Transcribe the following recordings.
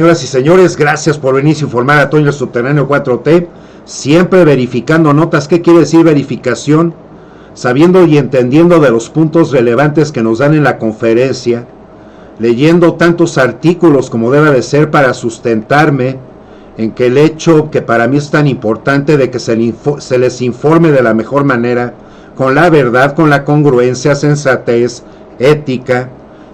Señoras y señores, gracias por venirse a informar a Toño Subterráneo 4T, siempre verificando notas. ¿Qué quiere decir verificación? Sabiendo y entendiendo de los puntos relevantes que nos dan en la conferencia, leyendo tantos artículos como debe de ser para sustentarme en que el hecho que para mí es tan importante de que se les informe de la mejor manera, con la verdad, con la congruencia, sensatez, ética,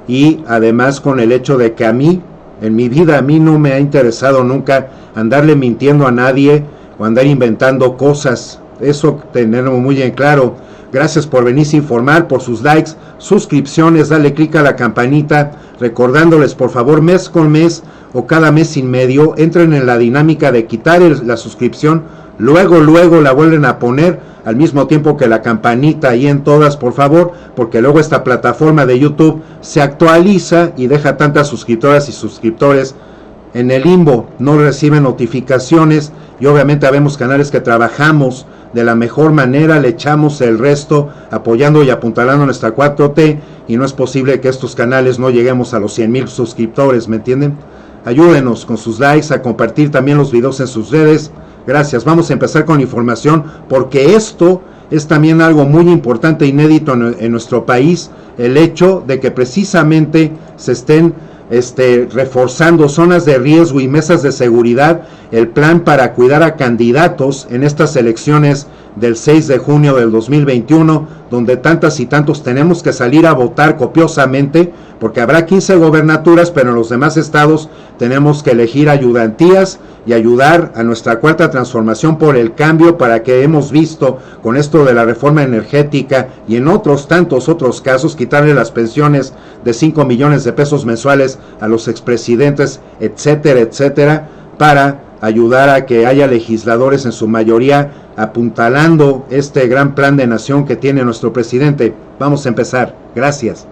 y además con el hecho de que a mí, en mi vida, a mí no me ha interesado nunca andarle mintiendo a nadie o andar inventando cosas. Eso tenerlo muy en claro. Gracias por venirse a informar, por sus likes, suscripciones, dale clic a la campanita, recordándoles por favor mes con mes o cada mes y medio, entren en la dinámica de quitar la suscripción, luego la vuelven a poner al mismo tiempo que la campanita ahí en todas, por favor, porque luego esta plataforma de YouTube se actualiza y deja tantas suscriptoras y suscriptores en el limbo, no reciben notificaciones y obviamente habemos canales que trabajamos de la mejor manera, le echamos el resto apoyando y apuntalando nuestra 4T y no es posible que estos canales no lleguemos a los 100,000 suscriptores, ¿me entienden? Ayúdenos con sus likes, a compartir también los videos en sus redes. Gracias, vamos a empezar con información porque esto es también algo muy importante e inédito en nuestro país, el hecho de que precisamente se estén reforzando zonas de riesgo y mesas de seguridad, el plan para cuidar a candidatos en estas elecciones del 6 de junio del 2021, donde tantas y tantos tenemos que salir a votar copiosamente, porque habrá 15 gobernaturas, pero en los demás estados tenemos que elegir ayudantías y ayudar a nuestra cuarta transformación por el cambio, para que hemos visto con esto de la reforma energética y en otros tantos otros casos, quitarle las pensiones de 5 millones de pesos mensuales a los expresidentes, etcétera, etcétera, para ayudar a que haya legisladores en su mayoría apuntalando este gran plan de nación que tiene nuestro presidente. Vamos a empezar. Gracias.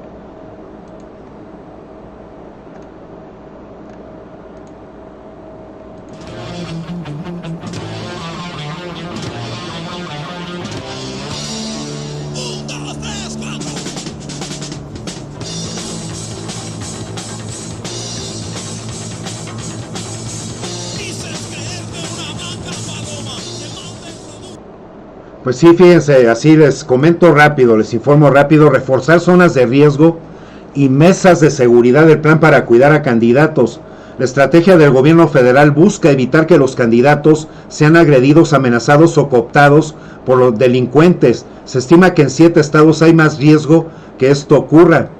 Pues sí, fíjense, así les comento rápido, les informo rápido, reforzar zonas de riesgo y mesas de seguridad del plan para cuidar a candidatos. La estrategia del gobierno federal busca evitar que los candidatos sean agredidos, amenazados o cooptados por los delincuentes. Se estima que en 7 estados hay más riesgo que esto ocurra.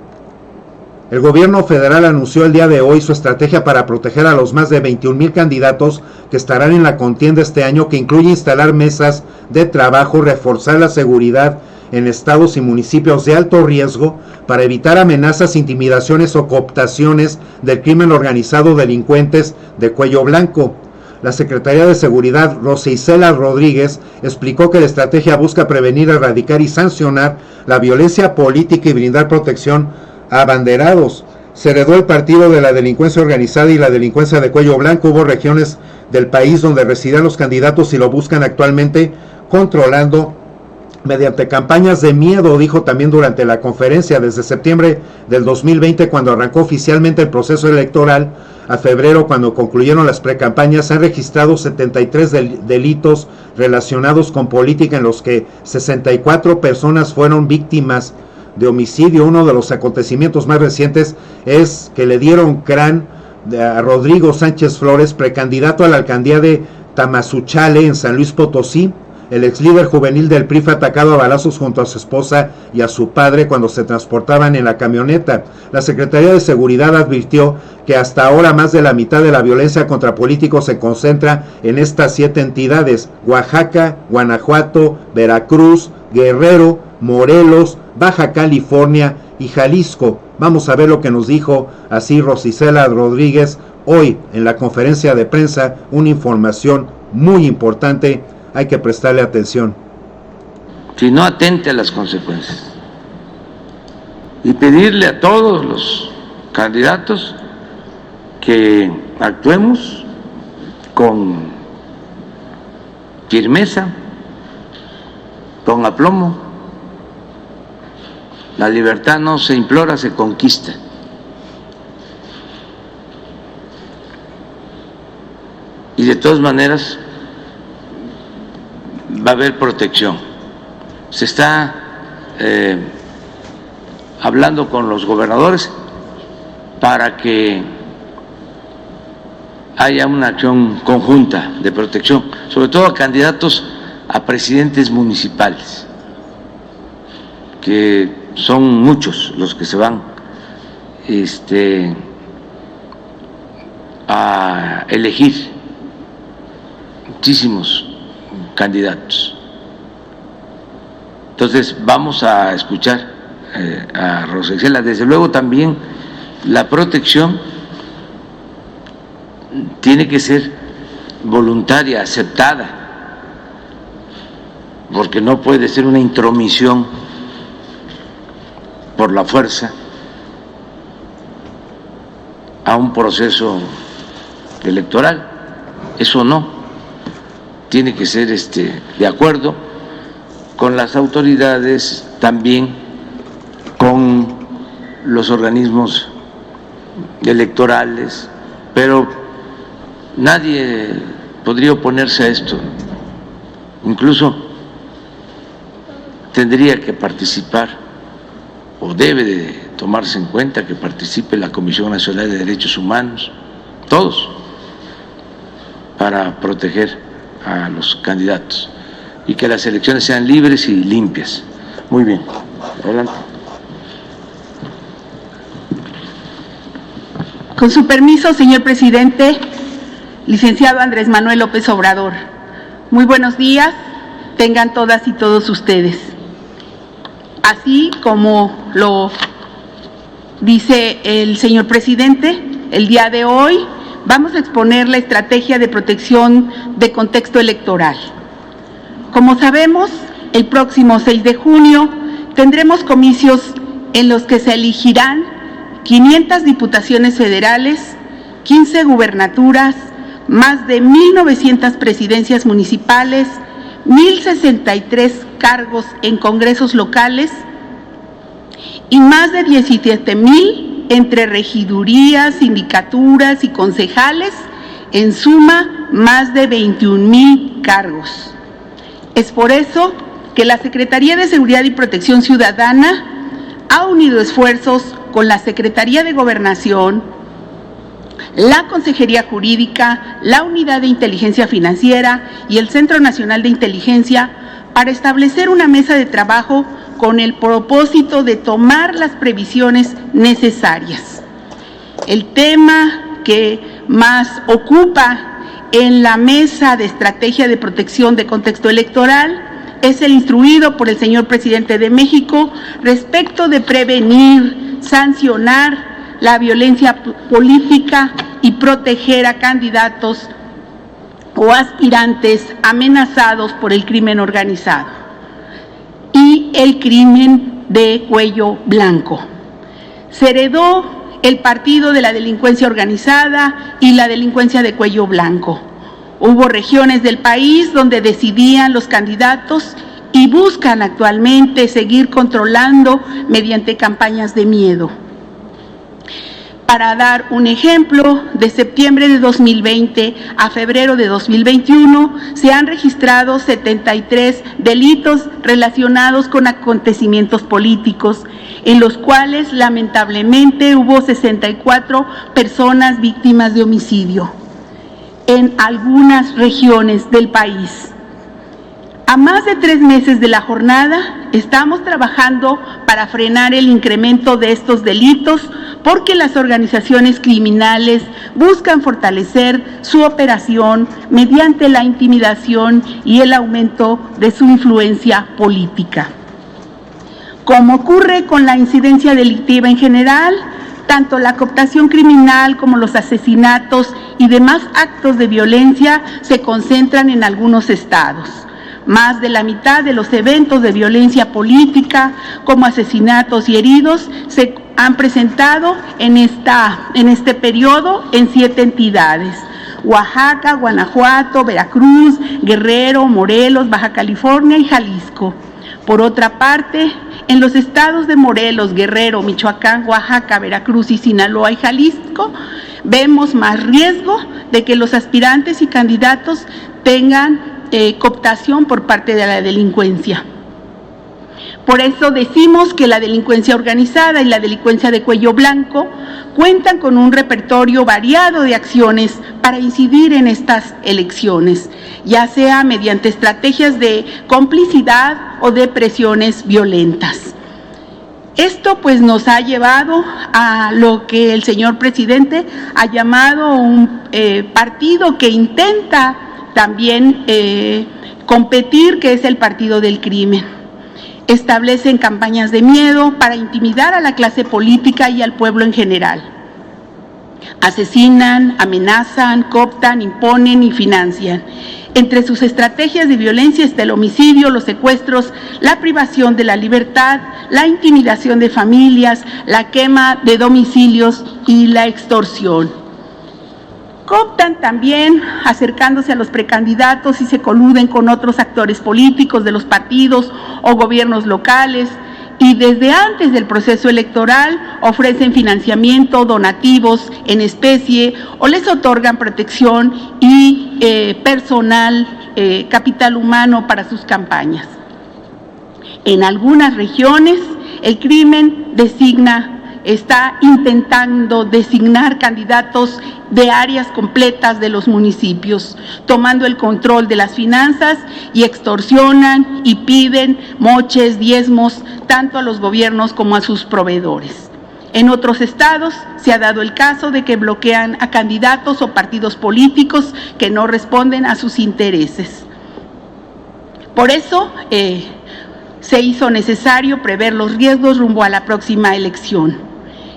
El gobierno federal anunció el día de hoy su estrategia para proteger a los más de 21,000 candidatos que estarán en la contienda este año, que incluye instalar mesas de trabajo, reforzar la seguridad en estados y municipios de alto riesgo para evitar amenazas, intimidaciones o cooptaciones del crimen organizado, delincuentes de cuello blanco. La Secretaría de Seguridad, Rosa Isela Rodríguez, explicó que la estrategia busca prevenir, erradicar y sancionar la violencia política y brindar protección a abanderados. Se heredó el partido de la delincuencia organizada y la delincuencia de cuello blanco. Hubo regiones del país donde residían los candidatos y lo buscan actualmente controlando mediante campañas de miedo, dijo también durante la conferencia. Desde septiembre del 2020, cuando arrancó oficialmente el proceso electoral, a febrero, cuando concluyeron las precampañas, se han registrado 73 delitos relacionados con política, en los que 64 personas fueron víctimas de homicidio. Uno de los acontecimientos más recientes es que le dieron cráneo a Rodrigo Sánchez Flores, precandidato a la alcaldía de Tamazunchale en San Luis Potosí. El ex líder juvenil del PRI fue atacado a balazos junto a su esposa y a su padre cuando se transportaban en la camioneta. La Secretaría de Seguridad advirtió que hasta ahora más de la mitad de la violencia contra políticos se concentra en estas 7 entidades: Oaxaca, Guanajuato, Veracruz, Guerrero, Morelos, Baja California y Jalisco. Vamos a ver lo que nos dijo así Rosa Isela Rodríguez hoy en la conferencia de prensa, una información muy importante, hay que prestarle atención. Si no atente a las consecuencias, y pedirle a todos los candidatos que actuemos con firmeza, con aplomo. La libertad no se implora, se conquista. y de todas maneras va a haber protección. Se está hablando con los gobernadores para que haya una acción conjunta de protección, sobre todo a candidatos a presidentes municipales, que son muchos los que se van a elegir, muchísimos candidatos. Entonces vamos a escuchar a Rosa Isela. Desde luego también la protección tiene que ser voluntaria, aceptada, porque no puede ser una intromisión por la fuerza a un proceso electoral. Eso no, tiene que ser de acuerdo con las autoridades, también con los organismos electorales, pero nadie podría oponerse a esto. Incluso tendría que participar, o debe de tomarse en cuenta que participe la Comisión Nacional de Derechos Humanos, todos, para proteger a los candidatos y que las elecciones sean libres y limpias. Muy bien, adelante. Con su permiso, señor presidente, licenciado Andrés Manuel López Obrador, muy buenos días, tengan todas y todos ustedes. Así como lo dice el señor presidente, el día de hoy vamos a exponer la estrategia de protección de contexto electoral. Como sabemos, el próximo 6 de junio tendremos comicios en los que se elegirán 500 diputaciones federales, 15 gubernaturas, más de 1,900 presidencias municipales, 1,063 cargos en congresos locales y más de 17,000 entre regidurías, sindicaturas y concejales, en suma más de 21,000 cargos. Es por eso que la Secretaría de Seguridad y Protección Ciudadana ha unido esfuerzos con la Secretaría de Gobernación, la Consejería Jurídica, la Unidad de Inteligencia Financiera y el Centro Nacional de Inteligencia para establecer una mesa de trabajo con el propósito de tomar las previsiones necesarias. El tema que más ocupa en la mesa de estrategia de protección de contexto electoral es el instruido por el señor presidente de México respecto de prevenir, sancionar la violencia política y proteger a candidatos o aspirantes amenazados por el crimen organizado y el crimen de cuello blanco. Se heredó el partido de la delincuencia organizada y la delincuencia de cuello blanco. Hubo regiones del país donde decidían los candidatos y buscan actualmente seguir controlando mediante campañas de miedo. Para dar un ejemplo, de septiembre de 2020 a febrero de 2021 se han registrado 73 delitos relacionados con acontecimientos políticos, en los cuales lamentablemente hubo 64 personas víctimas de homicidio en algunas regiones del país. A más de 3 meses de la jornada, estamos trabajando para frenar el incremento de estos delitos porque las organizaciones criminales buscan fortalecer su operación mediante la intimidación y el aumento de su influencia política. Como ocurre con la incidencia delictiva en general, tanto la cooptación criminal como los asesinatos y demás actos de violencia se concentran en algunos estados. Más de la mitad de los eventos de violencia política, como asesinatos y heridos, se han presentado en este periodo en 7 entidades: Oaxaca, Guanajuato, Veracruz, Guerrero, Morelos, Baja California y Jalisco. Por otra parte, en los estados de Morelos, Guerrero, Michoacán, Oaxaca, Veracruz y Sinaloa y Jalisco, vemos más riesgo de que los aspirantes y candidatos tengan cooptación por parte de la delincuencia. Por eso decimos que la delincuencia organizada y la delincuencia de cuello blanco cuentan con un repertorio variado de acciones para incidir en estas elecciones, ya sea mediante estrategias de complicidad o de presiones violentas. Esto pues nos ha llevado a lo que el señor presidente ha llamado un partido que intenta también competir, que es el partido del crimen. Establecen campañas de miedo para intimidar a la clase política y al pueblo en general. Asesinan, amenazan, cooptan, imponen y financian. Entre sus estrategias de violencia está el homicidio, los secuestros, la privación de la libertad, la intimidación de familias, la quema de domicilios y la extorsión. Cooptan también acercándose a los precandidatos y se coluden con otros actores políticos de los partidos o gobiernos locales, y desde antes del proceso electoral ofrecen financiamiento, donativos en especie o les otorgan protección y personal, capital humano para sus campañas. En algunas regiones el crimen está intentando designar candidatos de áreas completas de los municipios, tomando el control de las finanzas, y extorsionan y piden moches, diezmos, tanto a los gobiernos como a sus proveedores. En otros estados se ha dado el caso de que bloquean a candidatos o partidos políticos que no responden a sus intereses. Por eso se hizo necesario prever los riesgos rumbo a la próxima elección,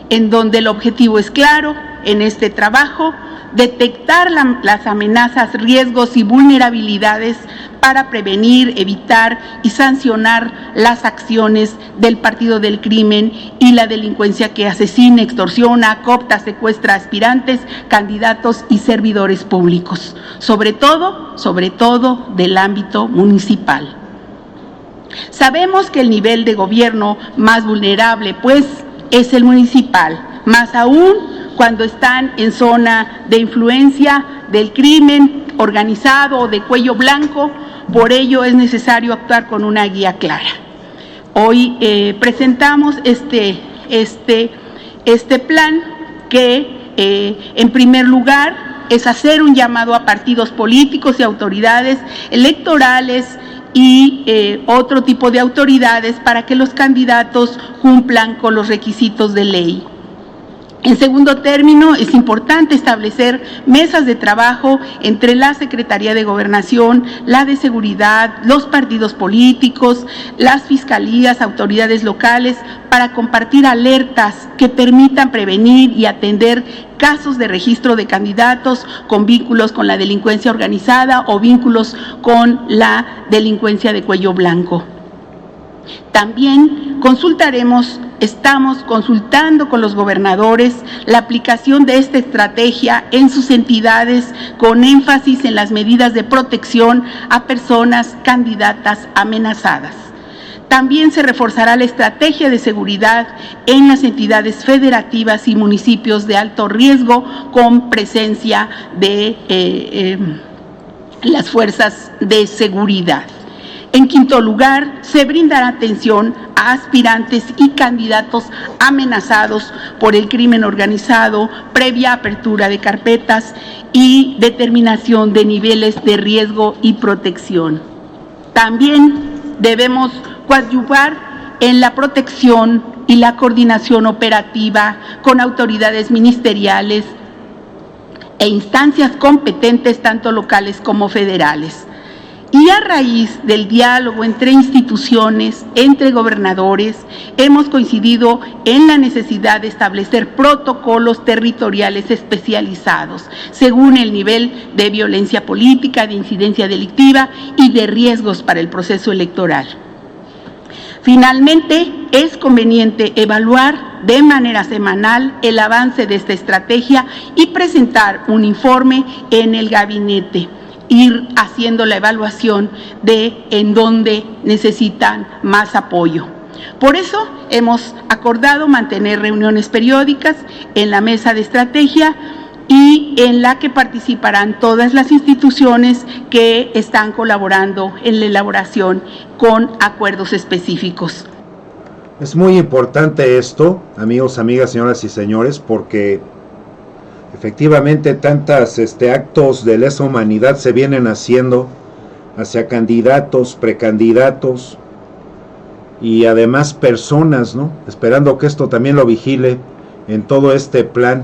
en donde el objetivo es claro en este trabajo: detectar las amenazas, riesgos y vulnerabilidades para prevenir, evitar y sancionar las acciones del partido del crimen y la delincuencia que asesina, extorsiona, coopta, secuestra aspirantes, candidatos y servidores públicos, sobre todo del ámbito municipal. Sabemos que el nivel de gobierno más vulnerable, pues, es el municipal, más aún cuando están en zona de influencia del crimen organizado o de cuello blanco. Por ello es necesario actuar con una guía clara. Hoy presentamos este plan que en primer lugar es hacer un llamado a partidos políticos y autoridades electorales y otro tipo de autoridades para que los candidatos cumplan con los requisitos de ley. En segundo término, es importante establecer mesas de trabajo entre la Secretaría de Gobernación, la de Seguridad, los partidos políticos, las fiscalías, autoridades locales, para compartir alertas que permitan prevenir y atender casos de registro de candidatos con vínculos con la delincuencia organizada o vínculos con la delincuencia de cuello blanco. También estamos consultando con los gobernadores la aplicación de esta estrategia en sus entidades, con énfasis en las medidas de protección a personas candidatas amenazadas. También se reforzará la estrategia de seguridad en las entidades federativas y municipios de alto riesgo, con presencia de las fuerzas de seguridad. En quinto lugar, se brindará atención a aspirantes y candidatos amenazados por el crimen organizado, previa apertura de carpetas y determinación de niveles de riesgo y protección. También debemos coadyuvar en la protección y la coordinación operativa con autoridades ministeriales e instancias competentes, tanto locales como federales. Y a raíz del diálogo entre instituciones, entre gobernadores, hemos coincidido en la necesidad de establecer protocolos territoriales especializados según el nivel de violencia política, de incidencia delictiva y de riesgos para el proceso electoral. Finalmente, es conveniente evaluar de manera semanal el avance de esta estrategia y presentar un informe en el gabinete, ir haciendo la evaluación de en dónde necesitan más apoyo. Por eso hemos acordado mantener reuniones periódicas en la mesa de estrategia y en la que participarán todas las instituciones que están colaborando en la elaboración con acuerdos específicos. Es muy importante esto, amigos, amigas, señoras y señores, porque efectivamente tantos actos de lesa humanidad se vienen haciendo hacia candidatos, precandidatos y además personas, ¿no? Esperando que esto también lo vigile en todo este plan.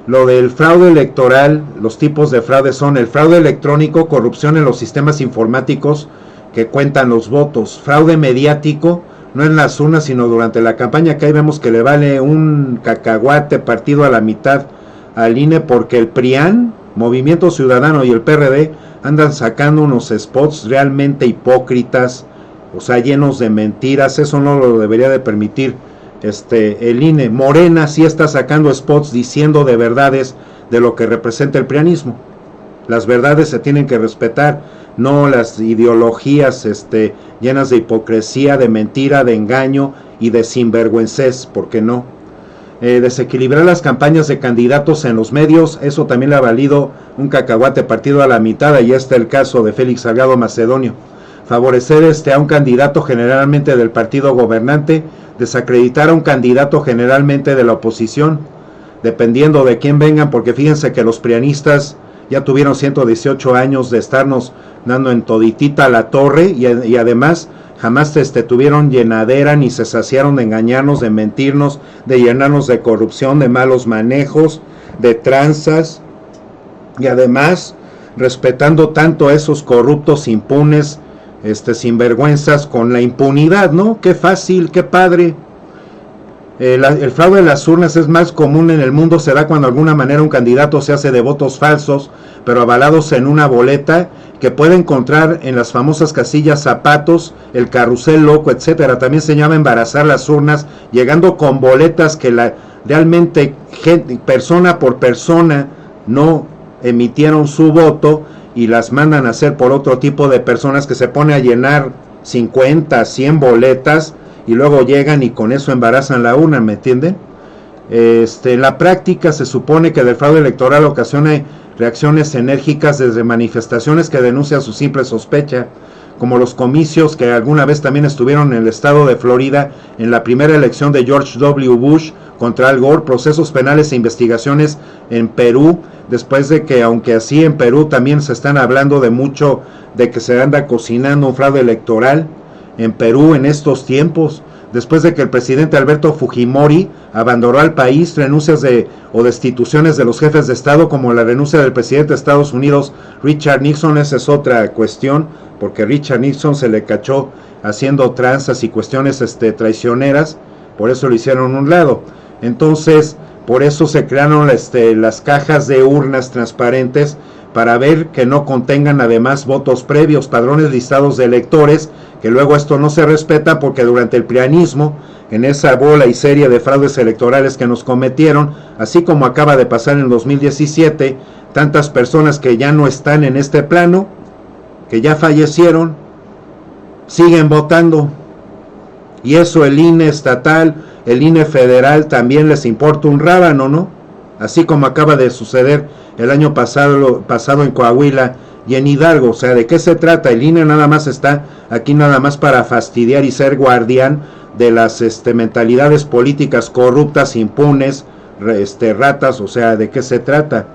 Lo del fraude electoral, los tipos de fraude son el fraude electrónico, corrupción en los sistemas informáticos que cuentan los votos, fraude mediático, no en las urnas sino durante la campaña, que ahí vemos que le vale un cacahuate partido a la mitad al INE, porque el PRIAN, Movimiento Ciudadano, y el PRD andan sacando unos spots realmente hipócritas, o sea, llenos de mentiras. Eso no lo debería de permitir el INE. Morena sí está sacando spots diciendo de verdades de lo que representa el prianismo. Las verdades se tienen que respetar, no las ideologías llenas de hipocresía, de mentira, de engaño y de sinvergüencez, ¿por qué no? Desequilibrar las campañas de candidatos en los medios, eso también le ha valido un cacahuate partido a la mitad. Ahí está el caso de Félix Salgado Macedonio. Favorecer a un candidato generalmente del partido gobernante, desacreditar a un candidato generalmente de la oposición, dependiendo de quién vengan, porque fíjense que los prianistas ya tuvieron 118 años de estarnos dando en toditita la torre, y además jamás tuvieron llenadera ni se saciaron de engañarnos, de mentirnos, de llenarnos de corrupción, de malos manejos, de tranzas, y además respetando tanto a esos corruptos impunes, sinvergüenzas, con la impunidad, ¿no? Qué fácil, qué padre. El fraude de las urnas es más común en el mundo, se da cuando de alguna manera un candidato se hace de votos falsos, pero avalados en una boleta, que puede encontrar en las famosas casillas zapatos, el carrusel loco, etcétera. También se llama embarazar las urnas, llegando con boletas que realmente persona por persona no emitieron su voto y las mandan a hacer por otro tipo de personas, que se pone a llenar 50, 100 boletas y luego llegan y con eso embarazan la urna, ¿me entienden? En la práctica se supone que del fraude electoral ocasiona reacciones enérgicas desde manifestaciones que denuncian su simple sospecha, como los comicios que alguna vez también estuvieron en el estado de Florida en la primera elección de George W. Bush contra Al Gore, procesos penales e investigaciones en Perú, después de que, aunque así en Perú también se están hablando de mucho de que se anda cocinando un fraude electoral en Perú en estos tiempos, después de que el presidente Alberto Fujimori abandonó al país, renuncias o destituciones de los jefes de Estado, como la renuncia del presidente de Estados Unidos, Richard Nixon. Esa es otra cuestión, porque Richard Nixon se le cachó haciendo tranzas y cuestiones traicioneras, por eso lo hicieron a un lado. Entonces, por eso se crearon las cajas de urnas transparentes, para ver que no contengan además votos previos, padrones listados de electores, que luego esto no se respeta, porque durante el prianismo, en esa bola y serie de fraudes electorales que nos cometieron, así como acaba de pasar en 2017, tantas personas que ya no están en este plano, que ya fallecieron, siguen votando, y eso el INE estatal, el INE federal también les importa un rábano, ¿no? Así como acaba de suceder el año pasado en Coahuila y en Hidalgo. O sea, ¿de qué se trata? El INE nada más está aquí nada más para fastidiar y ser guardián de las mentalidades políticas corruptas, impunes, ratas. O sea, ¿de qué se trata?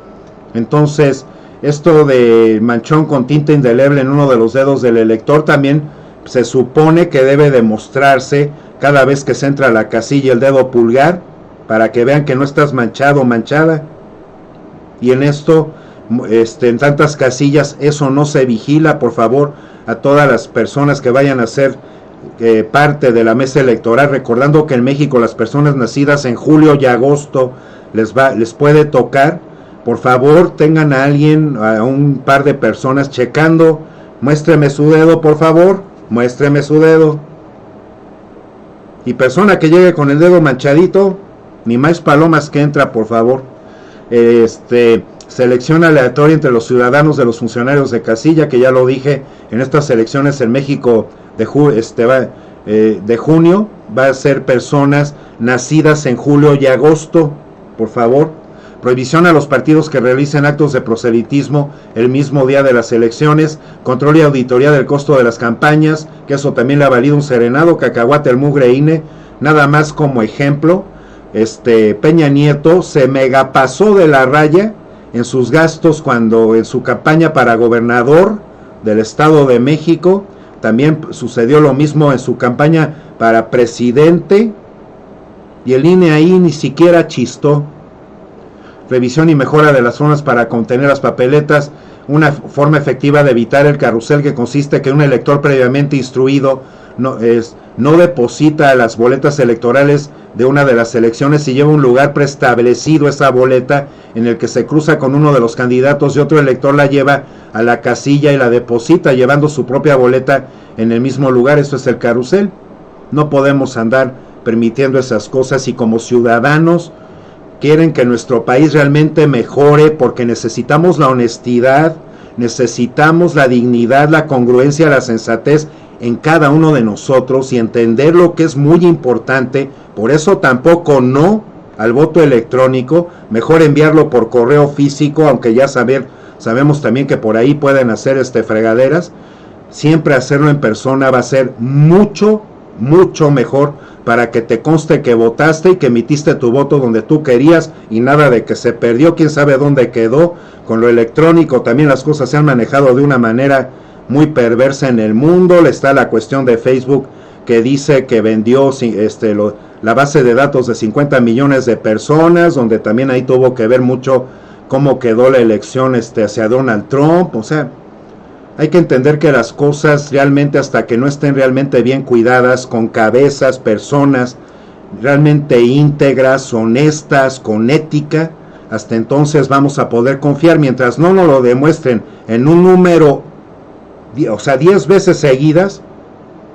Entonces, esto de manchón con tinta indeleble en uno de los dedos del elector también se supone que debe demostrarse cada vez que se entra a la casilla el dedo pulgar, para que vean que no estás manchado o manchada. Y en esto, en tantas casillas, eso no se vigila. Por favor, a todas las personas que vayan a ser parte de la mesa electoral, recordando que en México las personas nacidas en julio y agosto les puede tocar. Por favor, tengan a alguien, a un par de personas checando. Muéstreme su dedo, por favor, muéstreme su dedo. Y persona que llegue con el dedo manchadito, ni más palomas que entra, por favor. Selección aleatoria entre los ciudadanos de los funcionarios de casilla, que ya lo dije, en estas elecciones en México de junio, va a ser personas nacidas en julio y agosto, por favor. prohibición a los partidos que realicen actos de proselitismo el mismo día de las elecciones, control y auditoría del costo de las campañas, que eso también le ha valido un serenado, cacahuate el mugre INE. Nada más como ejemplo, Peña Nieto se megapasó de la raya en sus gastos cuando en su campaña para gobernador del Estado de México. También sucedió lo mismo en su campaña para presidente, y el INE ahí ni siquiera chistó. Revisión y mejora de las formas para contener las papeletas, una forma efectiva de evitar el carrusel, que consiste en que un elector previamente instruido no deposita las boletas electorales de una de las elecciones y lleva un lugar preestablecido esa boleta en el que se cruza con uno de los candidatos, y otro elector la lleva a la casilla y la deposita llevando su propia boleta en el mismo lugar. Eso es el carrusel. No podemos andar permitiendo esas cosas, y como ciudadanos quieren que nuestro país realmente mejore, porque necesitamos la honestidad, necesitamos la dignidad, la congruencia, la sensatez en cada uno de nosotros, y entender lo que es muy importante. Por eso tampoco no al voto electrónico, mejor enviarlo por correo físico, aunque ya sabemos también que por ahí pueden hacer fregaderas. Siempre hacerlo en persona va a ser mucho mejor, para que te conste que votaste y que emitiste tu voto donde tú querías, y nada de que se perdió, quién sabe dónde quedó. Con lo electrónico también las cosas se han manejado de una manera muy perversa en el mundo. Está la cuestión de Facebook, que dice que vendió la base de datos de 50 millones de personas, donde también ahí tuvo que ver mucho cómo quedó la elección hacia Donald Trump. O sea, hay que entender que las cosas realmente, hasta que no estén realmente bien cuidadas, con cabezas, personas realmente íntegras, honestas, con ética, hasta entonces vamos a poder confiar. Mientras no nos lo demuestren en un número, 10 veces seguidas,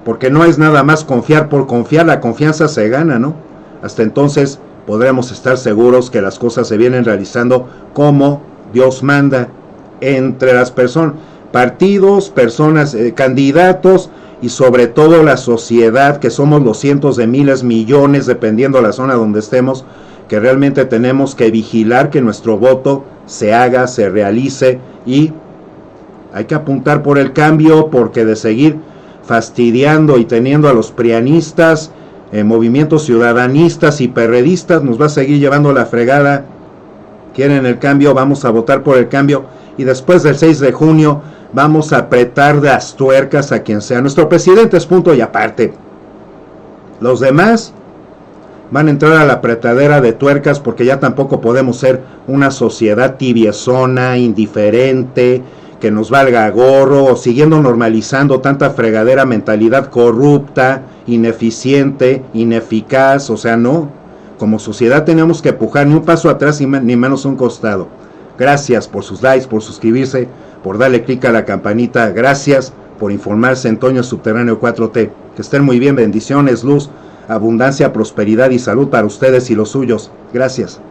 porque no es nada más confiar por confiar, la confianza se gana, ¿no? Hasta entonces podremos estar seguros que las cosas se vienen realizando como Dios manda, entre las personas, partidos, personas, candidatos, y sobre todo la sociedad, que somos los cientos de miles, millones, dependiendo de la zona donde estemos, que realmente tenemos que vigilar que nuestro voto se haga, se realice, y hay que apuntar por el cambio, porque de seguir fastidiando y teniendo a los prianistas, movimientos ciudadanistas y perredistas, nos va a seguir llevando la fregada. Quieren el cambio, vamos a votar por el cambio, y después del 6 de junio vamos a apretar las tuercas a quien sea. Nuestro presidente es punto y aparte. Los demás van a entrar a la apretadera de tuercas, porque ya tampoco podemos ser una sociedad tibiezona, indiferente, que nos valga gorro, o siguiendo normalizando tanta fregadera, mentalidad corrupta, ineficiente, ineficaz. O sea, no. Como sociedad tenemos que empujar ni un paso atrás ni menos un costado. Gracias por sus likes, por suscribirse, por darle clic a la campanita. Gracias por informarse en Toño Subterráneo 4T. Que estén muy bien, bendiciones, luz, abundancia, prosperidad y salud para ustedes y los suyos. Gracias.